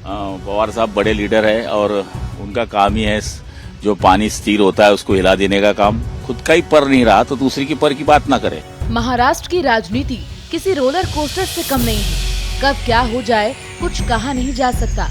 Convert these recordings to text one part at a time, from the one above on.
पवार साहब बड़े लीडर है और उनका काम ही है जो पानी स्थिर होता है उसको हिला देने का काम। खुद का ही पर नहीं रहा तो दूसरी की पर की बात ना करे। महाराष्ट्र की राजनीति किसी रोलर कोस्टर से कम नहीं है। कब क्या हो जाए कुछ कहा नहीं जा सकता।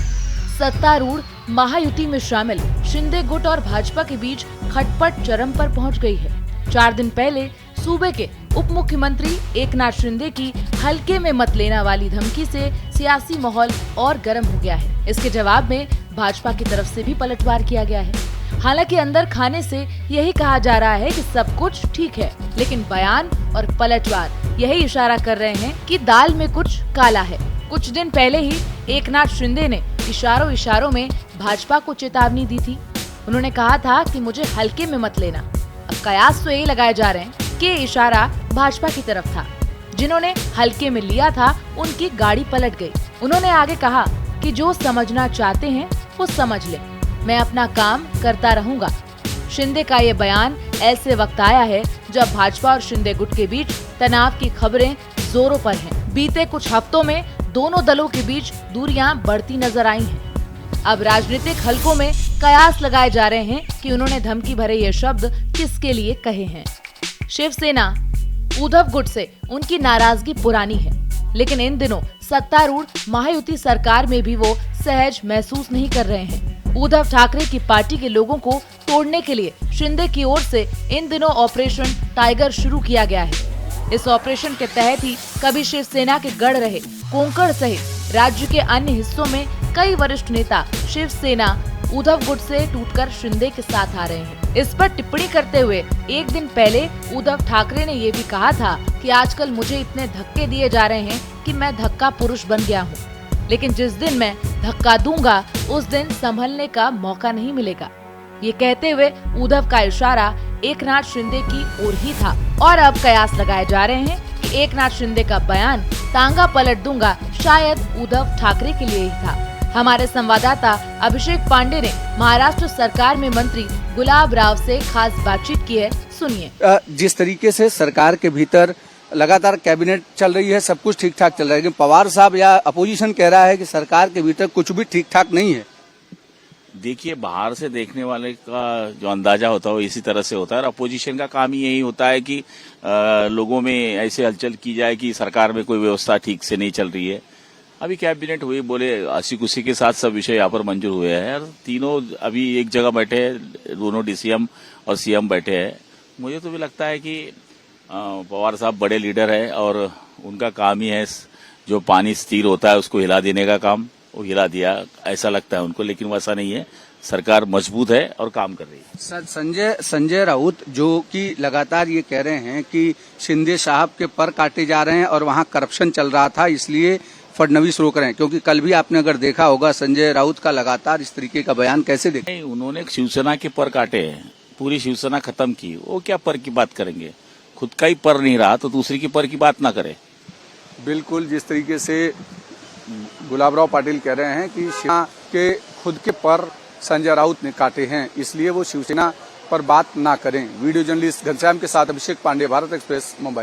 सत्तारूढ़ महायुति में शामिल शिंदे गुट और भाजपा के बीच खटपट चरम पर पहुंच गई है। 4 दिन पहले सूबे के उप मुख्यमंत्री एकनाथ शिंदे की हल्के में मत लेना वाली धमकी से सियासी माहौल और गर्म हो गया है। इसके जवाब में भाजपा की तरफ से भी पलटवार किया गया है। हालांकि अंदर खाने से यही कहा जा रहा है कि सब कुछ ठीक है, लेकिन बयान और पलटवार यही इशारा कर रहे हैं कि दाल में कुछ काला है। कुछ दिन पहले ही एकनाथ शिंदे ने इशारों में भाजपा को चेतावनी दी थी। उन्होंने कहा था कि मुझे हल्के में मत लेना। अब कयास तो यही लगाए जा रहे हैं कि इशारा भाजपा की तरफ था। जिन्होंने हल्के में लिया था उनकी गाड़ी पलट गई। उन्होंने आगे कहा कि जो समझना चाहते हैं वो समझ ले, मैं अपना काम करता रहूंगा। शिंदे का ये बयान ऐसे वक्त आया है जब भाजपा और शिंदे गुट के बीच तनाव की खबरें जोरों पर हैं। बीते कुछ हफ्तों में दोनों दलों के बीच दूरियां बढ़ती नजर आई हैं। अब राजनीतिक हलकों में कयास लगाए जा रहे हैं कि उन्होंने धमकी भरे ये शब्द किसके लिए कहे हैं। शिवसेना उद्धव गुट से उनकी नाराजगी पुरानी है, लेकिन इन दिनों सत्तारूढ़ महायुति सरकार में भी वो सहज महसूस नहीं कर रहे हैं। उद्धव ठाकरे की पार्टी के लोगों को तोड़ने के लिए शिंदे की ओर से इन दिनों ऑपरेशन टाइगर शुरू किया गया है। इस ऑपरेशन के तहत ही कभी शिवसेना के गढ़ रहे कोंकण सहित राज्य के अन्य हिस्सों में कई वरिष्ठ नेता शिवसेना उद्धव गुट से टूटकर शिंदे के साथ आ रहे हैं। इस पर टिप्पणी करते हुए एक दिन पहले उद्धव ठाकरे ने ये भी कहा था कि आजकल मुझे इतने धक्के दिए जा रहे हैं कि मैं धक्का पुरुष बन गया हूँ, लेकिन जिस दिन मैं धक्का दूंगा उस दिन संभलने का मौका नहीं मिलेगा। ये कहते हुए उद्धव का इशारा एकनाथ शिंदे की ओर ही था और अब कयास लगाए जा रहे हैं कि एकनाथ शिंदे का बयान टांगा पलट दूंगा शायद उद्धव ठाकरे के लिए ही था। हमारे संवाददाता अभिषेक पांडे ने महाराष्ट्र सरकार में मंत्री गुलाब राव से खास बातचीत की है, सुनिए। जिस तरीके से सरकार के भीतर लगातार कैबिनेट चल रही है, सब कुछ ठीक ठाक चल रहा है, लेकिन पवार साहब या अपोजिशन कह रहा है कि सरकार के भीतर कुछ भी ठीक ठाक नहीं है। देखिए, बाहर से देखने वाले का जो अंदाजा होता है वो इसी तरह से होता है और अपोजिशन का काम ही यही होता है कि लोगों में ऐसे हलचल की जाए कि सरकार में कोई व्यवस्था ठीक से नहीं चल रही है। अभी कैबिनेट हुई, बोले हंसी खुशी के साथ सब विषय यहाँ पर मंजूर हुए हैं और तीनों अभी एक जगह बैठे हैं, दोनों डीसीएम और सीएम बैठे हैं। मुझे तो भी लगता है कि पवार साहब बड़े लीडर है और उनका काम ही है जो पानी स्थिर होता है उसको हिला देने का काम, वो हिला दिया ऐसा लगता है उनको, लेकिन वैसा नहीं है। सरकार मजबूत है और काम कर रही है। संजय राउत जो कि लगातार ये कह रहे हैं कि शिंदे साहब के पर काटे जा रहे हैं और वहाँ करप्शन चल रहा था, इसलिए फडणवीस रोक रहे हैं, क्योंकि कल भी आपने अगर देखा होगा संजय राउत का लगातार इस तरीके का बयान कैसे देखा? उन्होंने शिवसेना के पर काटे हैं, पूरी शिवसेना खत्म की, वो क्या पर की बात करेंगे? खुद का ही पर नहीं रहा तो दूसरी की पर की बात ना करे। बिल्कुल, जिस तरीके से गुलाबराव पाटिल कह रहे हैं कि शिवसेना के खुद के पर संजय राउत ने काटे हैं, इसलिए वो शिवसेना पर बात ना करें। वीडियो जर्नलिस्ट घनश्याम के साथ अभिषेक पांडे, भारत एक्सप्रेस, मुंबई।